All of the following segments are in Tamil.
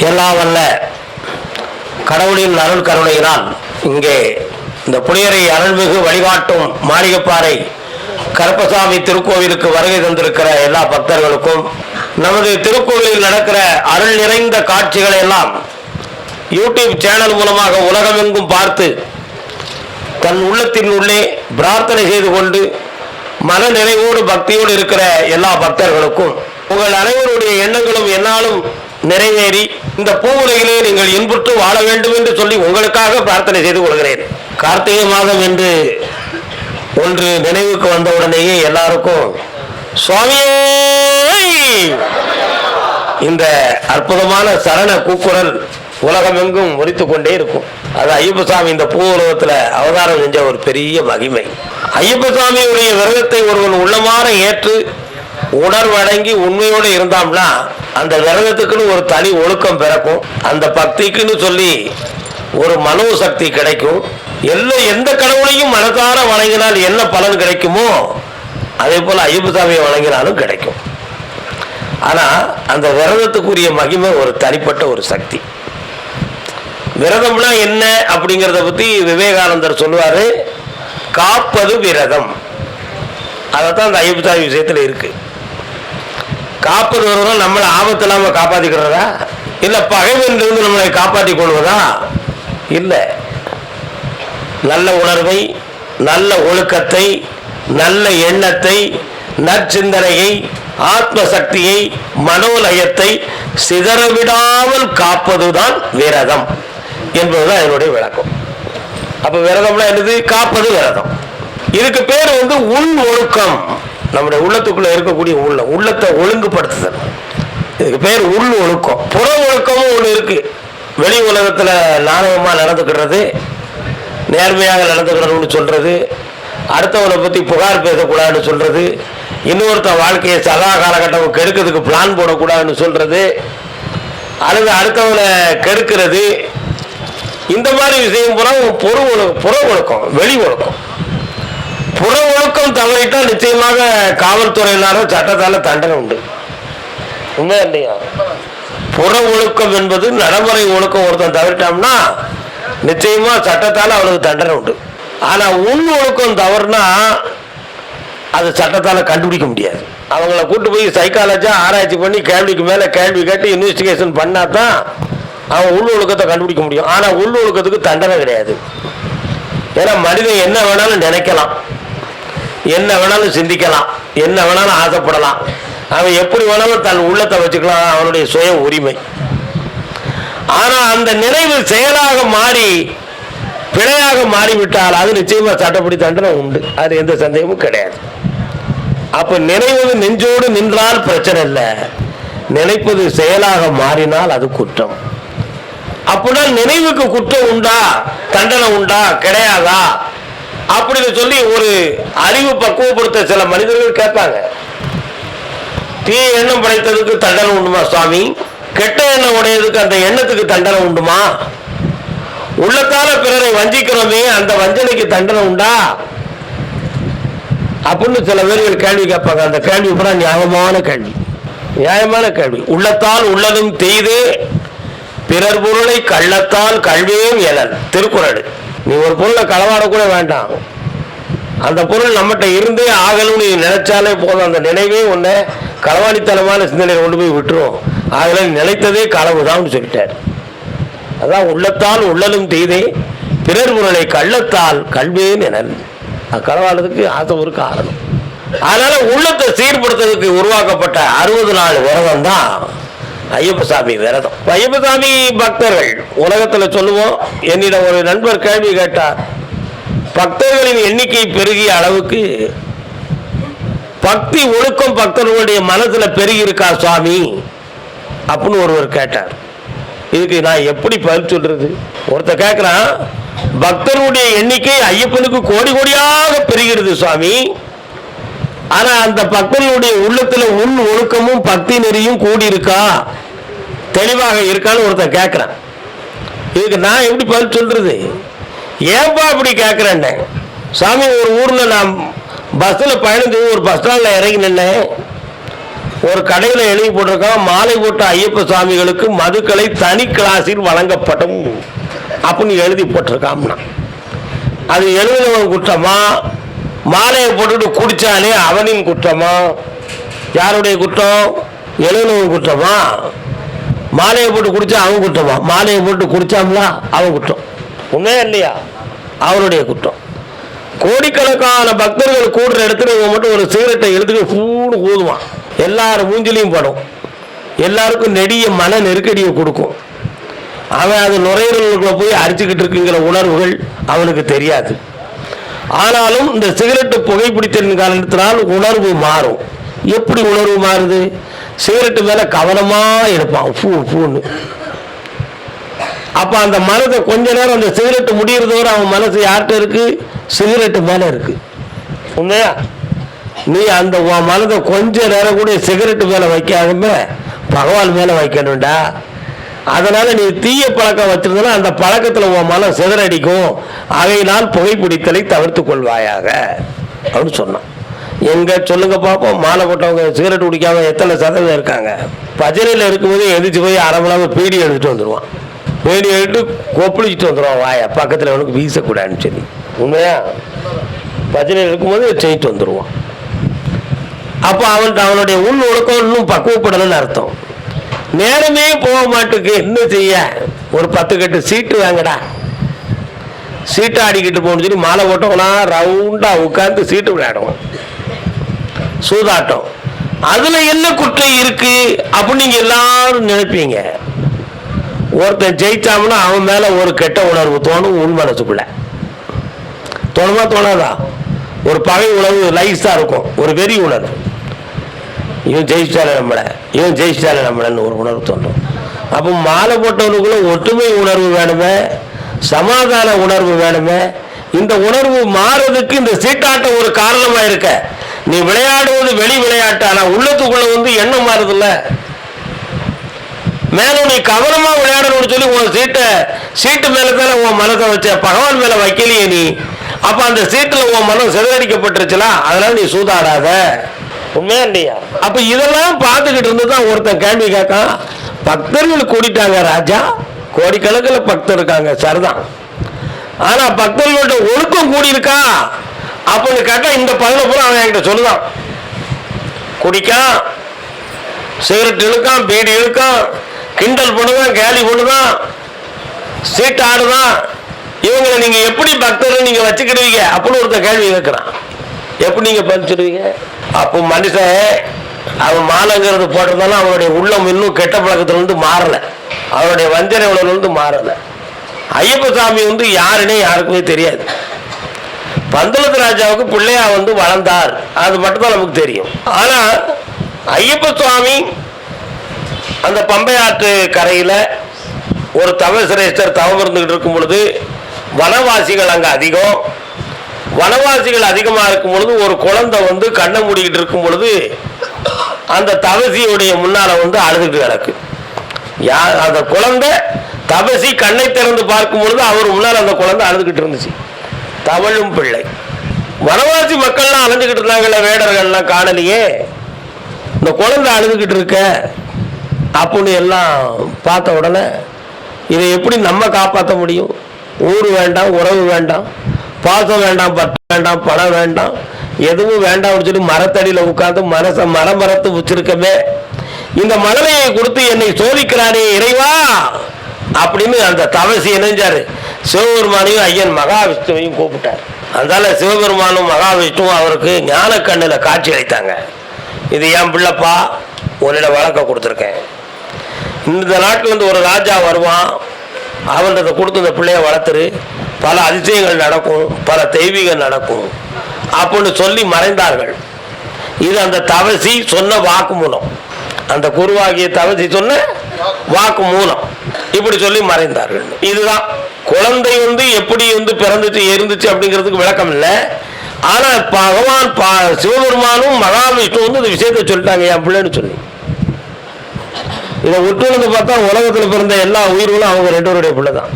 எல்லாம் வல்ல கடவுளின் அருள் கருணையினால் இங்கே இந்த புளியரை அருள்மிகு வழிகாட்டும் மாளிகைப்பாறை கருப்பசாமி திருக்கோவிலுக்கு வருகை தந்திருக்கிற எல்லா பக்தர்களுக்கும் நமது திருக்கோவிலில் நடக்கிற அருள் நிறைந்த காட்சிகளை எல்லாம் யூடியூப் சேனல் மூலமாக உலகமெங்கும் பார்த்து தன் உள்ளத்தின் உள்ளே பிரார்த்தனை செய்து கொண்டு மன நிறைவோடு பக்தியோடு இருக்கிற எல்லா பக்தர்களுக்கும் உங்கள் அனைவருடைய எண்ணங்களும் என்னாலும் நிறைவேறி இந்த பூவுலகிலே நீங்கள் இன்புற்று வாழ வேண்டும் என்று சொல்லி உங்களுக்காக பிரார்த்தனை செய்து கொள்கிறேன். கார்த்திகை மாதம் என்று ஒன்று நினைவுக்கு வந்தவுடனேயே எல்லாருக்கும் சுவாமியே இந்த அற்புதமான சரண கூக்குரல் உலகமெங்கும் ஒலித்துக் கொண்டே இருக்கும். அது ஐயப்பசாமி இந்த பூ உலகத்தில் அவதாரம் செஞ்ச ஒரு பெரிய மகிமை. ஐயப்பசாமியுடைய விரதத்தை ஒருவன் உள்ளமாற ஏற்று உணர்வடங்கி உண்மையோடு இருந்தாம்னா அந்த விரதத்துக்குன்னு ஒரு தனி ஒழுக்கம் பிறக்கும். அந்த பக்திக்குன்னு சொல்லி ஒரு மனோ சக்தி கிடைக்கும். எந்த கடவுளையும் மனதார வணங்கினால் என்ன பலன் கிடைக்குமோ அதே போல ஐயப்பசாமியை வணங்கினாலும் கிடைக்கும். ஆனா அந்த விரதத்துக்குரிய மகிமை ஒரு தனிப்பட்ட ஒரு சக்தி. விரதம்னா என்ன அப்படிங்கிறத பத்தி விவேகானந்தர் சொல்லுவாரு, காப்பது விரதம். அதைத்தான் அந்த ஐயப்பசாமி விஷயத்துல இருக்கு. காப்பது விரதம் நம்மளை ஆபத்து இல்லாம காப்பாத்திக்கிறதா இல்ல பகைவனிலிருந்து நம்மளை காப்பாற்றிக் கொள்வதா? இல்லை, நல்ல உணர்வை, நல்ல ஒழுக்கத்தை, நல்ல எண்ணத்தை, நற்சிந்தனையை, ஆத்ம சக்தியை, மனோலயத்தை சிதறவிடாமல் காப்பதுதான் விரதம் என்பதுதான் என்னுடைய விளக்கம். அப்ப விரதம்னா என்னது? காப்பது விரதம். இதுக்கு பேர் உள் ஒழுக்கம். நம்முடைய உள்ளத்துக்குள்ள இருக்கக்கூடிய உள்ளத்தை ஒழுங்குபடுத்துதல். இதுக்கு பேர் உள் ஒழுக்கம். புற ஒழுக்கமும் ஒன்று இருக்கு. வெளி உலகத்துல நாணயமா நடந்துக்கிறது, நேர்மையாக நடந்துக்கிறதுன்னு சொல்றது, அடுத்தவனை பத்தி புகார் பேசக்கூடாதுன்னு சொல்றது, இன்னொருத்த வாழ்க்கையை சதா காலகட்டம் கெடுக்கிறதுக்கு பிளான் போடக்கூடாதுன்னு சொல்றது, அல்லது அடுத்தவனை கெடுக்கிறது, இந்த மாதிரி விஷயம் பூரா புற ஒழுக்கம், வெளி ஒழுக்கம். புற ஒழுக்கம் தவறிட்டால் நிச்சயமாக காவல்துறையினாலும் சட்டத்தால தண்டனை உண்டு. உண்மை இல்லையா? புற ஒழுக்கம் என்பது நடைமுறை ஒழுக்கம். ஒருத்தன் தவறிட்டோம்னா நிச்சயமா சட்டத்தால அவனுக்கு தண்டனை உண்டு. ஆனா உள் ஒழுக்கம் தவறுனா அது சட்டத்தால கண்டுபிடிக்க முடியாது. அவங்கள கூட்டு போய் சைக்காலஜா ஆராய்ச்சி பண்ணி கேள்விக்கு மேல கேள்வி கேட்டு இன்வெஸ்டிகேஷன் பண்ணாதான் அவன் உள் ஒழுக்கத்தை கண்டுபிடிக்க முடியும். ஆனா உள் ஒழுக்கத்துக்கு தண்டனை கிடையாது. ஏன்னா மனிதன் என்ன வேணாலும் நினைக்கலாம், என்ன வேணாலும் சிந்திக்கலாம், என்ன வேணாலும் ஆசைப்படலாம், அவன் எப்படி வேணாலும் தன் உள்ளத்தை வச்சுக்கலாம், அவனுடைய சுய உரிமை. ஆனா அந்த நினைவு செயலாக மாறி பிழையாக மாறிவிட்டால் அது நிச்சயமா சட்டப்படி தண்டனை உண்டு. அது எந்த சந்தேகமும் கிடையாது. அப்ப நினைவது நெஞ்சோடு நின்றால் பிரச்சனை இல்லை, நினைப்பது செயலாக மாறினால் அது குற்றம். அப்படின்னா நினைவுக்கு குற்றம் உண்டா, தண்டனை உண்டா, கிடையாதா அப்படின்னு சொல்லி ஒரு அறிவு பக்குவப்படுத்த சில மனிதர்கள் கேட்பாங்க. தீய எண்ணம் படைத்ததுக்கு தண்டனை உண்டுமா சுவாமி? கெட்ட எண்ணம் உடையதுக்கு அந்த எண்ணத்துக்கு தண்டனை உண்டுமா? உள்ளத்தால பிறரை வஞ்சிக்கிறோமே அந்த வஞ்சனைக்கு தண்டனை உண்டா அப்படின்னு சில பேர்கள் கேள்வி கேட்பாங்க. அந்த கேள்வி பூரா நியாயமான கேள்வி, நியாயமான கேள்வி. உள்ளத்தால் உள்ளதும் தீது, பிறர் பொருளை கள்ளத்தால் கல்வியும் எழல். திருக்குறள். நீ ஒரு பொருளை களவாடக்கூட வேண்டாம், அந்த பொருள் நம்மகிட்ட இருந்தே ஆகணும்னு நீ நினைச்சாலே போதும். அந்த நினைவே உன்னை களவாணித்தனமான சிந்தனையை கொண்டு போய் விட்டுரும். ஆகல நினைத்ததே களவுதான் சொல்லிட்டார். அதான் உள்ளத்தால் உள்ளலும் தீதே, பிறர் பொருளை கள்ளத்தால் கல்வியும் எனல். களவாடுறதுக்கு ஆசை ஒரு காரணம். அதனால உள்ளத்தை சீர்படுத்துறதுக்கு உருவாக்கப்பட்ட 60 நாள் விரதம் தான் ஐயப்பசாமி விரதம். ஐயப்பசாமி பக்தர்கள் உலகத்துல சொல்லுவோம். என்னிடம் ஒரு நண்பர் கேள்வி கேட்டார், பக்தர்களின் எண்ணிக்கை பெருகிய அளவுக்கு பக்தி ஒழுக்கம் பக்தர்களுடைய மனசுல பெருகி இருக்கா சுவாமி அப்படின்னு ஒருவர் கேட்டார். இதுக்கு நான் எப்படி பதில் சொல்றது? ஒருத்தர் கேட்கிறான், பக்தர்களுடைய எண்ணிக்கை ஐயப்பனுக்கு கோடி கோடியாக பெருகிறது சுவாமி, ஆனா அந்த பக்தர்களுடைய உள்ளத்துல உள் ஒழுக்கமும் பக்தி நெறியும் கூடி இருக்கா, தெளிவாக இருக்கான்னு ஒருத்தர் கேட்கிறான். இதுக்கு நான் எப்படி பதில் சொல்றது? ஏன்பா அப்படி கேட்கிறேன் சாமி? ஒரு ஊர்ல நான் பஸ்ல பயணம் செய்து ஒரு பஸ் ஸ்டாண்ட்ல இறங்கி நின்னேன். ஒரு கடையில் எழுதி போட்டிருக்கான், மாலை போட்ட ஐயப்ப சுவாமிகளுக்கு மதுக்களை தனி கிளாஸில் வழங்கப்படும் அப்படின்னு எழுதி போட்டிருக்காம்னா அது எழுதினவன் குற்றமா, மாலையை போட்டுட்டு குடிச்சாலே அவனின் குற்றமா? யாருடைய குற்றம்? எழுதினவன் குற்றமா? மாலையை போட்டு குடிச்சா அவன் குற்றமா? மாலையை போட்டு குடிச்சாம்ல அவன் குற்றம். உண்மையா இல்லையா? அவனுடைய குற்றம். கோடிக்கணக்கான பக்தர்கள் கூடுற இடத்துல இவன் மட்டும் ஒரு சிகரெட்டை எடுத்துட்டு பூன்னு ஊதுவான். எல்லாரும் மூஞ்சிலையும் படும், எல்லாருக்கும் நெடிய மன நெருக்கடியை கொடுக்கும். அவன் அது நுரையீரலுக்குள்ள போய் அரிச்சுக்கிட்டு இருக்குங்கிற உணர்வுகள் அவனுக்கு தெரியாது. ஆனாலும் இந்த சிகரெட்டு புகைப்பிடித்தலின் காரணத்தினால் உணர்வு மாறும். எப்படி உணர்வு மாறுது? சிகரெட்டு மேல கவனமா எடுப்பான், பூ பூன்னு. அப்ப அந்த மனதை கொஞ்ச நேரம் அந்த சிகரெட்டு முடியறதோட அவன் மனசு யார்கிட்ட இருக்கு? சிகரெட்டு மேல இருக்கு. உண்மையா? நீ அந்த மனதை கொஞ்ச நேரம் கூட சிகரெட்டு மேல வைக்காம பகவான் மேல வைக்கணும்டா. அதனால நீ தீய பழக்கம் வச்சிருந்தா அந்த பழக்கத்துல உன் மனம் சிதறடிக்கும். ஆகையினால் புகைப்பிடித்தலை தவிர்த்து கொள்வாயாக அப்படின்னு சொன்னான். எங்க சொல்லுங்க பார்ப்போம், மாலை போட்டவங்க சிகரெட் குடிக்காம எத்தனை சதவீதம் இருக்காங்க? பஜனையில் இருக்கும்போது எதிர்த்து போய் அரை மணி நேரம் பீடி எடுத்துட்டு வந்துடுவான். பீடி எடுத்து கொப்பளிச்சுட்டு வந்துடுவான் வாய, பக்கத்தில் அவனுக்கு வீசக்கூடாதுன்னு சொல்லி. உண்மையா? பஜனையில் இருக்கும்போது செய்யிட்டு வந்துடுவான். அப்போ அவனுடைய உள் ஒழுக்கம் இன்னும் பக்குவப்படலன்னு அர்த்தம். நேரமே போக மாட்டுக்கு. என்ன செய்ய? ஒரு 10 கட்டு சீட்டு வாங்கடா, சீட்டை ஆடிக்கிட்டு போகணும்னு சொல்லி மாலை போட்டோம்னா ரவுண்டா உட்காந்து சீட்டு விளையாடுவோம், சூதாட்டம். அதுல என்ன குற்றம் இருக்கு அப்படின்னு நீங்க எல்லாரும் நினைப்பீங்க. ஒருத்தன் ஜெயிச்சாம்னா அவன் மேல ஒரு கெட்ட உணர்வு தோணும் உள் மனசுக்குள்ள. தோணுமா தோணாதா? ஒரு பகை உணர்வு லைஸா இருக்கும், ஒரு வெறி உணர்வு. இவன் ஜெயிச்சாலே நம்மளை, இவன் ஜெயிச்சாலே நம்மளன்னு ஒரு உணர்வு தோன்றும். அப்போ மாலை போட்டவனுக்குள்ள ஒற்றுமை உணர்வு வேணுமே, சமாதான உணர்வு வேணுமே. இந்த உணர்வு மாறதுக்கு இந்த சீட்டாட்டம் ஒரு காரணமா இருக்க. நீ விளையாடுவது வெளி விளையாட்டு, ஆனா உள்ளத்துக்குள்ள எண்ணம் மாறுதுல்ல. மேலும் நீ கவனமா விளையாடணும்னு சொல்லி உன் சீட்டு மேல தானே உன் மனதை வச்ச, பகவான் மேல வைக்கலையே நீ. அப்ப அந்த சீட்டுல உன் மனம் சிதறடிக்கப்பட்டுருச்சுல, அதனால நீ சூதாடாத. உண்மையா இல்லையா? அப்ப இதெல்லாம் பார்த்துக்கிட்டு இருந்துதான் ஒருத்தன் கேள்வி கேட்கான், பக்தர்கள் கூடிட்டாங்க ராஜா, கோடிக்கணக்கில் பக்தர் இருக்காங்க சரிதான், ஆனா பக்தர்களோட ஒழுக்கம் கூடி இருக்கா அப்படின்னு கேட்டா இந்த பதில பூரா அவன் என்கிட்ட சொல்லுதான். குடிக்கான், சிகரெட் இழுக்கான், பீடி இழுக்கான், கிண்டல் பண்ணுதான், கேலி பண்ணுதான், சீட்டு ஆடுதான். இவங்களை நீங்க எப்படி பக்தர்கள் நீங்க வச்சுக்கிடுவீங்க அப்படின்னு ஒருத்தர் கேள்வி கேட்கிறான். எப்படி நீங்க பதிச்சிடுவீங்க? அப்போ மனுஷன் அவன் மாலைங்கிறது போட்டிருந்தாலும் அவனுடைய உள்ளம் இன்னும் கெட்ட பழக்கத்திலிருந்து மாறல, அவனுடைய வஞ்சனை உணர்வு மாறல. ஐயப்ப சாமி யாருன்னே யாருக்குமே தெரியாது. பந்தளத்து ராஜாவுக்கு பிள்ளையா வளர்ந்தார், அது மட்டும்தான் நமக்கு தெரியும். ஆனா ஐயப்ப சுவாமி அந்த பம்பை ஆற்று கரையில ஒரு தவசிரேஷ்டர் தவம் இருந்துகிட்டு இருக்கும் பொழுது வனவாசிகள் அங்க அதிகம். வனவாசிகள் அதிகமா இருக்கும் பொழுது ஒரு குழந்தை கண்ணை மூடிக்கிட்டு இருக்கும் பொழுது அந்த தவசியுடைய முன்னால அழுதுகிட்டு கிடக்கு. அந்த குழந்தை தபசி கண்ணை திறந்து பார்க்கும் பொழுது அவர் முன்னால் அந்த குழந்தை அழுதுகிட்டு இருந்துச்சு. தவழும் பிள்ளை. வனவாசி மக்கள்லாம் அலைஞ்சுக்கிட்டு இருந்தாங்கல்ல, வேடர்கள்லாம் காணலையே, இந்த குழந்தை அழுதுகிட்டு இருக்க அப்படின்னு எல்லாம் பார்த்த உடனே இதை எப்படி நம்ம காப்பாற்ற முடியும்? ஊர் வேண்டாம், உறவு வேண்டாம், பாசம் வேண்டாம், பட்டு வேண்டாம், பணம் வேண்டாம், எதுவும் வேண்டாம்னு சொல்லி மரத்தடியில் உட்கார்ந்து மனசை மரமரத்து வச்சிருக்கவே இந்த மழலையை கொடுத்து என்னை சோதிக்கிறானே இறைவா அப்படின்னு அந்த தவசி இணைஞ்சாரு. சிவபெருமானையும் ஐயன் மகாவிஷ்ணுவையும் கூப்பிட்டார். அதனால சிவபெருமானும் மகாவிஷ்ணுவும் அவருக்கு ஞான கண்ணில் காட்சி அளித்தாங்க. இது என் பிள்ளைப்பா, உன்னிட வழக்க கொடுத்துருக்கேன். இந்த நாட்டிலேருந்து ஒரு ராஜா வருவான், அவன்கிட்ட கொடுத்து இந்த பிள்ளைய வளர்த்துரு, பல அதிசயங்கள் நடக்கும், பல தெய்வீகம் நடக்கும் அப்படின்னு சொல்லி மறைந்தார்கள். இது அந்த தவசி சொன்ன வாக்கு மூலம், அந்த குருவாகிய தவசி சொன்ன வாக்கு மூலம் இப்படி சொல்லி மறைந்தார்கள். இதுதான் குழந்தை எப்படி பிறந்துச்சு இருந்துச்சு அப்படிங்கிறதுக்கு விளக்கம் இல்லை. ஆனா பகவான் சிவபெருமானும் மகாவிஷ்ணு இந்த விஷயத்தை சொல்லிட்டாங்க என் பிள்ளைன்னு சொல்லி. இதை ஒட்டுணர்ந்து பார்த்தா உலகத்தில் பிறந்த எல்லா உயிர்களும் அவங்க 2 பேருடைய பிள்ளை தான்.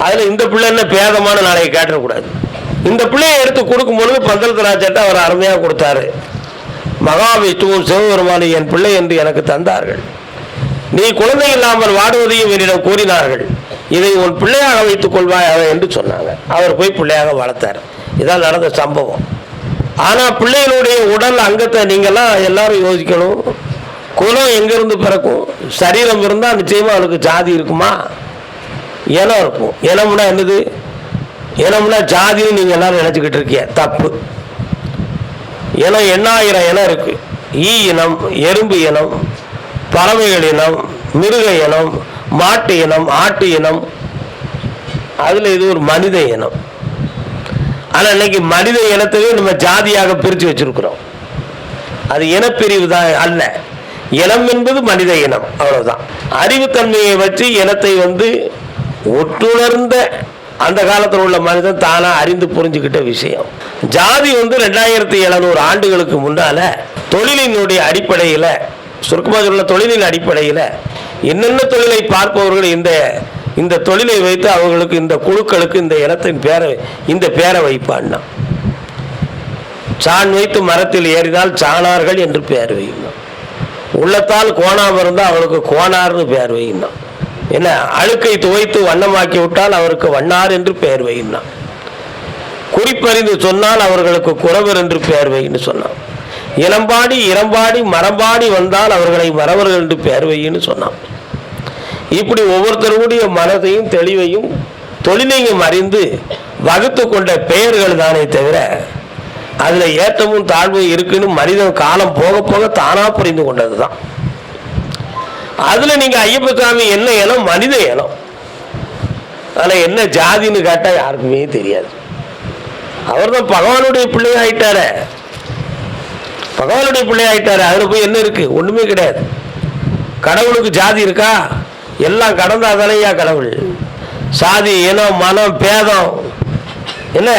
அதுல இந்த பிள்ளை என்ன பேதமான நாளைக்கு கேட்டக்கூடாது. இந்த பிள்ளையை எடுத்து கொடுக்கும் பொழுது பந்தளத்து ராஜாட்ட அவர் அருமையாக கொடுத்தாரு. மகாவிஷ்ணுவும் சிவபெருமானும் என் பிள்ளை என்று எனக்கு தந்தார்கள். நீ குழந்தை இல்லாமல் வாடுவதையும் என்னிடம் கூறினார்கள். இதை உன் பிள்ளையாக வைத்துக் கொள்வாயாக என்று சொன்னாங்க. அவர் போய் பிள்ளையாக வளர்த்தார். இதான் நடந்த சம்பவம். ஆனால் பிள்ளைகளுடைய உடல் அங்கத்தை நீங்கள்லாம் எல்லாரும் யோசிக்கணும். குலம் எங்கிருந்து பிறக்கும்? சரீரம் இருந்தால் நிச்சயமாக அவனுக்கு ஜாதி இருக்குமா? இனம் இருக்கும். இனம்னா என்னது? இனம்னா ஜாதின்னு நீங்கள் எல்லாரும் நினச்சிக்கிட்டு இருக்கீங்க. தப்பு. இனம் எண்ணாயிரம் இனம் இருக்கு. ஈ இனம், எறும்பு இனம், பறவைகள் இனம், மிருக இனம், மாட்டு இனம், ஆட்டு இனம், அதில் இது ஒரு மனித இனம். ஆனால் இன்னைக்கு மனித இனத்தையே நம்ம ஜாதியாக பிரித்து வச்சிருக்கிறோம். அது இனப்பிரிவு தான் அல்ல. இனம் என்பது மனித இனம், அவ்வளவுதான். அறிவுத்தன்மையை வச்சு இனத்தை ஒட்டுணர்ந்த அந்த காலத்தில் உள்ள மனிதன் தானா அறிந்து புரிஞ்சுக்கிட்ட விஷயம். ஜாதி 2700 ஆண்டுகளுக்கு முன்னால தொழிலினுடைய அடிப்படையில், சுருக்கமாக சொல்ல தொழிலின் அடிப்படையில் என்னென்ன தொழிலை பார்ப்பவர்கள் இந்த தொழிலை வைத்து அவர்களுக்கு, இந்த குழுக்களுக்கு இந்த இனத்தின் பேரை வைப்பான்னா, சான் வைத்து மரத்தில் ஏறினால் சாணார்கள் என்று பெயர் வைக்கணும். உள்ளத்தால் கோணாம இருந்தால் அவனுக்கு கோணார்னு பெயர் வைக்கணும். என்ன, அழுக்கை துவைத்து வண்ணமாக்கி விட்டால் அவருக்கு வண்ணார் என்று பெயர் வைக்கணும். குறிப்பறிந்து சொன்னால் அவர்களுக்கு குறவர் என்று பெயர் வைன்னு சொன்னான். இளம்பாடி இளம்பாடி மரம்பாடி வந்தால் அவர்களை மறவர்கள் என்று பெயர் வைன்னு சொன்னான். இப்படி ஒவ்வொருத்தருடைய மனதையும் தெளிவையும் தொழிலையும் அறிந்து வகுத்து கொண்ட பெயர்கள் தானே தவிர அதில் ஏற்றமும் தாழ்வும் இருக்குன்னு மனிதன் காலம் போக போக தானா புரிந்து கொண்டது தான். அதில் நீங்கள் ஐயப்பசாமி என்ன இனம்? மனித இனம். ஆனால் என்ன ஜாதின்னு கேட்டால் யாருக்குமே தெரியாது. அவர் தான் பகவானுடைய பிள்ளையாயிட்டார. பகவானுடைய பிள்ளையாயிட்டாரு. அதில் போய் என்ன இருக்கு? ஒன்றுமே கிடையாது. கடவுளுக்கு ஜாதி இருக்கா? எல்லாம் கடந்தாதானையா கடவுள். சாதி, இனம், மனம், பேதம், என்ன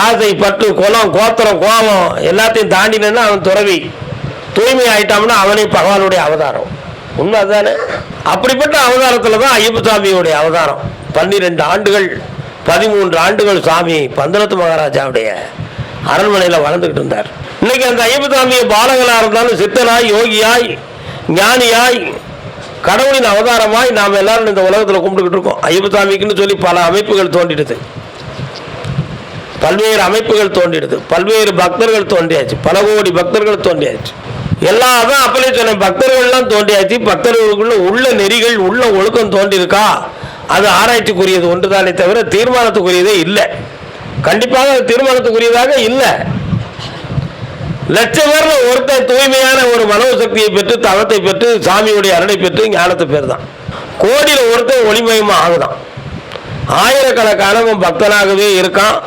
ஆசை, பற்று, குலம், கோத்திரம், கோபம் எல்லாத்தையும் தாண்டினா அவன் துறவி. தூய்மை ஆயிட்டான்னா அவனே பகவானுடைய அவதாரம். உண்மை அதுதானே? அப்படிப்பட்ட அவதாரத்தில் தான் ஐயப்பசாமியுடைய அவதாரம். 12 ஆண்டுகள் 13 ஆண்டுகள் சாமி பந்தலத்து மகாராஜாவுடைய அரண்மனையில் வளர்ந்துக்கிட்டு இருந்தார். இன்னைக்கு அந்த ஐயப்பசாமியை பாலகனாக இருந்தாலும் சித்தனாய், யோகியாய், ஞானியாய், கடவுளின் அவதாரமாய் நாம் எல்லாரும் இந்த உலகத்தில் கும்பிட்டுக்கிட்டு இருக்கோம். ஐயப்பசாமிக்குன்னு சொல்லி பல அமைப்புகள் தோன்றிடுது, பல்வேறு அமைப்புகள் தோன்றிடுது, பல்வேறு பக்தர்கள் தோன்றியாச்சு, பல கோடி பக்தர்கள் தோன்றியாச்சு. எல்லாம் தான் அப்பலே சொன்ன பக்தர்கள்லாம் தோன்றியாச்சு. பக்தர்களுக்குள்ள உள்ள நெறிகள், உள்ள ஒழுக்கம் தோன்றியிருக்கா? அது ஆராய்ச்சிக்குரியது ஒன்றுதானே தவிர தீர்மானத்துக்குரியதே இல்லை. கண்டிப்பாக அது தீர்மானத்துக்குரியதாக இல்லை. லட்சம் பேர்ல ஒருத்தர் தூய்மையான ஒரு மனோசக்தியை பெற்று, தவத்தை பெற்று, சாமியுடைய அருளை பெற்று, ஞானத்தை பேர் தான். கோடியில் ஒருத்தர் ஒளிமயமா ஆகுதான். ஆயிரக்கணக்கானவன் பக்தனாகவே இருக்கான்.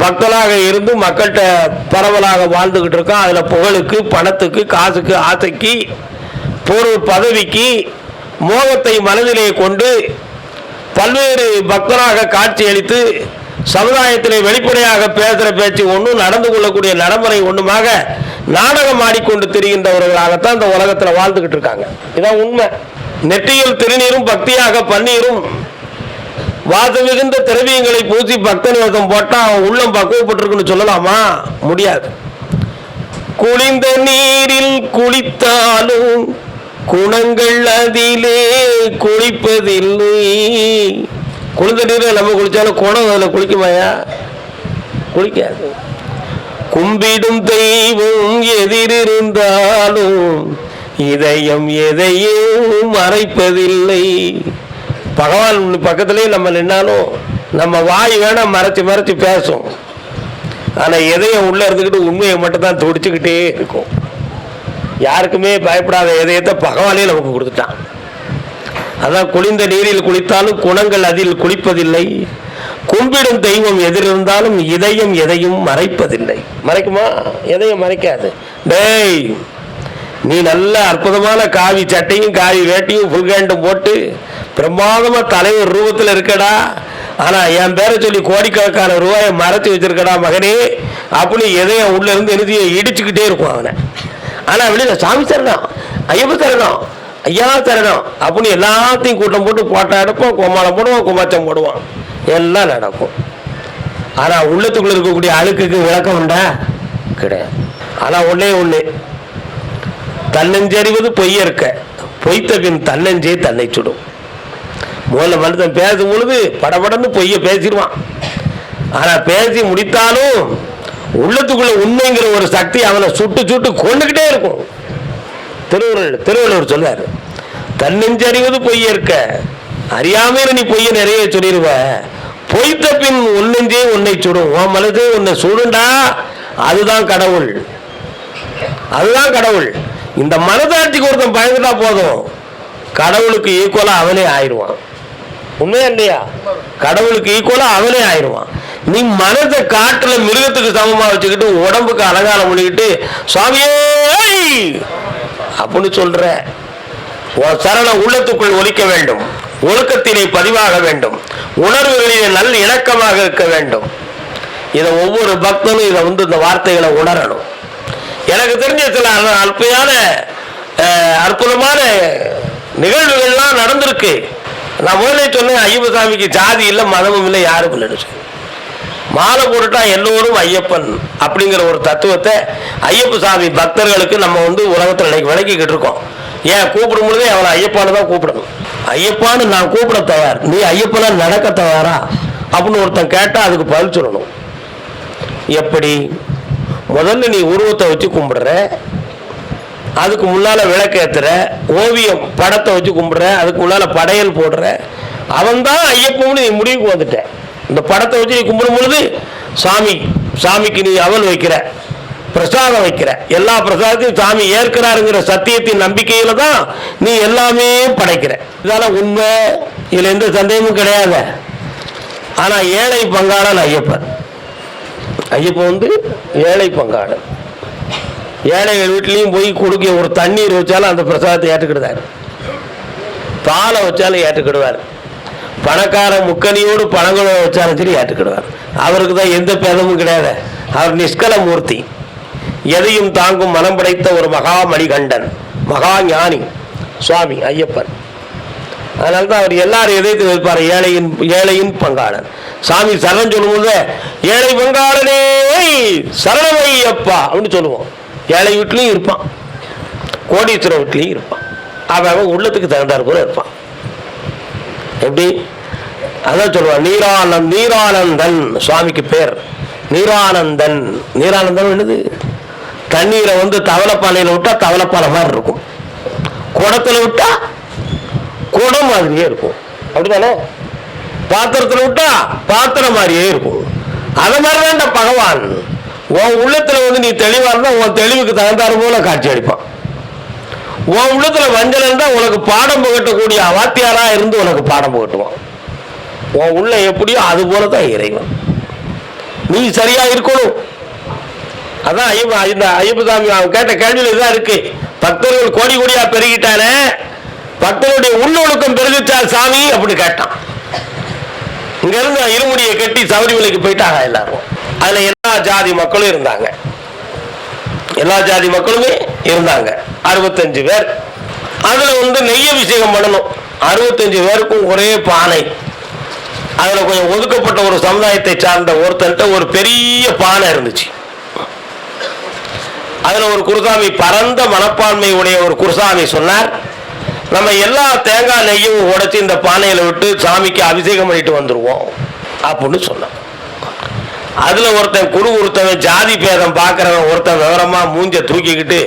பக்தனாக இருந்து மக்கள்கிட்ட பரவலாக வாழ்ந்துகிட்டு இருக்கான். அதில் புகழுக்கு, பணத்துக்கு, காசுக்கு, ஆசைக்கு, பொருள் பதவிக்கு, மோகத்தை மனதிலே கொண்டு பல்வேறு பக்தனாக காட்சியளித்து சமுதாயத்திலே வெளிப்படையாக பேசுகிற பேச்சு ஒன்றும், நடந்து கொள்ளக்கூடிய நடைமுறை ஒன்றுமாக நாடகம் ஆடிக்கொண்டு திரிகின்றவர்களாகத்தான் இந்த உலகத்தில் வாழ்ந்துகிட்டு இருக்காங்க. இதான் உண்மை. நெற்றியில் திருநீரும் பக்தியாக பன்னீரும் வாசம் மிகுந்த திரவியங்களை பூசி பக்தன் வேஷம் போட்டா அவன் உள்ளம் பக்குவப்பட்டிருக்குன்னு சொல்லலாமா? முடியாது. குளிர்ந்த நீரில் குளித்தாலும் குணங்கள் அதிலே குளிப்பதில்லை. குளிர்ந்த நீரில் நம்ம குளிச்சாலும் குணம் அதில் குளிக்குமாயா? குளிக்காது. கும்பிடும் தெய்வம் எதிரிருந்தாலும் இதயம் எதையும் மறைப்பதில்லை. பகவான் பக்கத்திலே நம்ம நின்னாலும் நம்ம வாய் வேணா மறைச்சு மறைச்சு பேசும். ஆனால் எதையும் உள்ள இருந்துக்கிட்டு உண்மையை மட்டும் தான் துடிச்சுக்கிட்டே இருக்கும். யாருக்குமே பயப்படாத எதையத்தை பகவானே நமக்கு கொடுத்துட்டான். அதான் குளிர்ந்த நீரில் குளித்தாலும் குணங்கள் அதில் குளிப்பதில்லை. கும்பிடும் தெய்வம் எதிரிருந்தாலும் இதயம் எதையும் மறைப்பதில்லை. மறைக்குமா? எதையும் மறைக்காது. டேய், நீ நல்ல அற்புதமான காவி சட்டையும் காவி வேட்டியும் ஃபுல் ஹேண்டும் போட்டு பிரமாதமா தலைவர் ரூபத்தில் இருக்கடா, ஆனா என் பேரை சொல்லி கோடிக்கணக்கான ரூபாயை மறைச்சு வச்சிருக்கடா மகனே அப்படின்னு எதையும் உள்ள இருந்து எழுதிய இடிச்சுக்கிட்டே இருக்கும் அவனை. ஆனா வெளியில சாமி தரணும், ஐயப்ப தரணும், ஐயா தரணும் அப்படின்னு எல்லாத்தையும் கூட்டம் போட்டு போட்டா எடுப்போம், கோமாளம் போடுவான், குமாச்சம் போடுவான், எல்லாம் நடக்கும். ஆனா உள்ளத்துக்குள்ள இருக்கக்கூடிய அழுக்குக்கு விளக்கம் உண்டா? கிடையாது. ஆனா ஒன்னே ஒண்ணு, தன்னஞ்சறிவது பொய்யற்க, பொய்த்த பின் தன்னஞ்சே தன்னை சுடும். முதல்ல மனுஷன் பேசும் பொழுது படபடன்னு பொய்ய பேசிடுவான். ஆனா பேசி முடித்தாலும் உள்ளத்துக்குள்ள உண்மைங்கிற ஒரு சக்தி அவனை சுட்டு சுட்டு கொண்டுகிட்டே இருக்கும். திருவள்ளுவர் சொல்றாரு, தன்னெஞ்சறிவது பொய்யற்க, அறியாமையில நீ பொய்ய நிறைய சொல்லிடுவ, பொய்த்த பின் உன்னெஞ்சே உன்னை சுடும். உன் மனது உன்னை சுடுண்டா, அதுதான் கடவுள், அதுதான் கடவுள். இந்த மனதாட்சிக்கு ஒருத்தன் பயந்துட்டா போதும், கடவுளுக்கு ஈக்குவலா அவனே ஆயிடுவான். உண்மையா இல்லையா? கடவுளுக்கு ஈக்குவலா அவனே ஆயிடுவான். நீ மனதை காட்டுல மிருகத்துக்கு சமமா வச்சுக்கிட்டு உடம்புக்கு அலங்காரம் பண்ணிக்கிட்டு சுவாமியே அப்படின்னு சொல்ற. சரணம் உள்ளத்துக்குள் ஒலிக்க வேண்டும், ஒழுக்கத்திலே பதிவாக வேண்டும், உணர்வுகளிலே நல்ல இணக்கமாக இருக்க வேண்டும். இதை ஒவ்வொரு பக்தனும் இதை இந்த வார்த்தைகளை உணரணும். எனக்கு தெரிஞ்ச சில அற்புதமான நிகழ்வுகள்லாம் நடந்திருக்கு. நான் முதலே சொன்னேன், ஐயப்ப சாமிக்கு ஜாதி இல்லை, மதமும் இல்லை, யாரும் இல்லைன்னு. மாலை போட்டுட்டா எல்லோரும் ஐயப்பன் அப்படிங்கிற ஒரு தத்துவத்தை ஐயப்ப சாமி பக்தர்களுக்கு நம்ம உலகத்தில் இன்னைக்கு விளக்கிக்கிட்டு இருக்கோம். ஏன் கூப்பிடும் பொழுதே அவனை ஐயப்பான்னு தான் கூப்பிடணும். ஐயப்பான்னு நான் கூப்பிட தயார், நீ ஐயப்பனா நடக்க தயாரா அப்படின்னு ஒருத்தன் கேட்டா அதுக்கு பதில் சொல்லணும். எப்படி? முதல்ல நீ உருவத்தை வச்சு கும்பிடுற, அதுக்கு முன்னால விளக்கேத்துற, ஓவியம் படத்தை வச்சு கும்பிடுற, அதுக்கு முன்னால படையல் போடுற, அவன் தான் ஐயப்பன்னு நீ முடிவுக்கு வந்துட்ட. இந்த படத்தை வச்சு நீ கும்பிடும் பொழுது சாமிக்கு நீ அவல் வைக்கிற, பிரசாதம் வைக்கிற, எல்லா பிரசாதத்தையும் சாமி ஏற்கிறாருங்கிற சத்தியத்தின் நம்பிக்கையில தான் நீ எல்லாமே படைக்கிற. இதெல்லாம் உண்மை, இதுல எந்த சந்தேகமும் கிடையாது. ஆனா ஏழை பங்காளன் ஐயப்பன். ஐயப்பன் ஏழை பங்காளன். ஏழைகள் வீட்லையும் போய் கொடுக்க ஒரு தண்ணீர் வச்சாலும் அந்த பிரசாதத்தை ஏற்றுக்கிடுவார், பாலை வச்சாலும் ஏற்றுக்கிடுவார், பணக்கார முக்கனியோடு பணங்களை வச்சாலும் சரி ஏற்றுக்கிடுவார். அவருக்கு தான் எந்த பேதமும் கிடையாது. அவர் நிஷ்கல மூர்த்தி, எதையும் தாங்கும் மனம் படைத்த ஒரு மகா மணிகண்டன், மகா ஞானி சுவாமி ஐயப்பன். அதனால்தான் அவர் எல்லாரும் எதைத்து வைப்பார், ஏழையின் பங்காளன். சாமி சரணம் சொல்லும்போது ஏழை பங்காளனே சரணமையப்பா அப்படின்னு சொல்லுவோம். ஏழை வீட்லையும் இருப்பான், கோடீஸ்வர வீட்லையும் இருப்பான், அவன் உள்ளத்துக்கு தகுந்தார் போல இருப்பான். எப்படி? அதான் சொல்லுவான், நீரானந்தன் சுவாமிக்கு பேர் நீரானந்தன். நீரானந்தன் என்னது? தண்ணீரை தவளைப்பானையில விட்டா தவளைப்பானை மாதிரி இருக்கும், குடத்துல விட்டா குடம் மாதிரியே இருக்கும், அப்படித்தானே? பாத்திரத்துல விட்டா பாத்திரம் மாதிரியே இருக்கும். அத மாதிரிதான் பகவான் உன் உள்ளத்துல நீ தெளிவா இருந்தா உன் தெளிவுக்கு தகுந்தாறு போல காட்சி அளிப்பான். உன் உள்ளத்துல வஞ்சல் இருந்தா உனக்கு பாடம் புகட்டக்கூடிய அவாத்தியாரா இருந்து உனக்கு பாடம் புகட்டுவான். உன் உள்ள எப்படியோ அது போலதான் இறைவன். நீ சரியா இருக்கணும். அதான் ஐயப்ப சாமி அவன் கேட்ட கேள்வியில இதுதான் இருக்கு. பக்தர்கள் கோடி கோடியா பெருகிட்டானே, பக்தர்களுடைய உள்ளொழுக்கம் பெருகிச்சா சாமி அப்படின்னு கேட்டான். இங்க இருந்து இருமுடியை கட்டி சபரிமலைக்கு போயிட்டாங்க எல்லாரும். அதுல எல்லா ஜாதி மக்களும் இருந்தாங்க, எல்லா ஜாதி மக்களுமே இருந்தாங்க, 65 பேர். அதுல நெய்யபிஷேகம் பண்ணணும். 65 பேருக்கும் ஒரே பானை. அதுல கொஞ்சம் ஒதுக்கப்பட்ட ஒரு சமுதாயத்தை சார்ந்த ஒருத்தன்ட்ட ஒரு பெரிய பானை இருந்துச்சு. அதுல ஒரு குருசாமி, பரந்த மனப்பான்மை உடைய ஒரு குருசாமி சொன்னார், நம்ம எல்லா தேங்காய் நெய்யும் உடைச்சு இந்த பானையில விட்டு சாமிக்கு அபிஷேகம் பண்ணிட்டு வந்துருவோம் அப்படின்னு சொன்னான். அதுல ஒருத்தன் ஜாதி பேதம் பாக்குறவன் ஒருத்தன் விவரமா மூஞ்ச தூக்கிக்கிட்டு,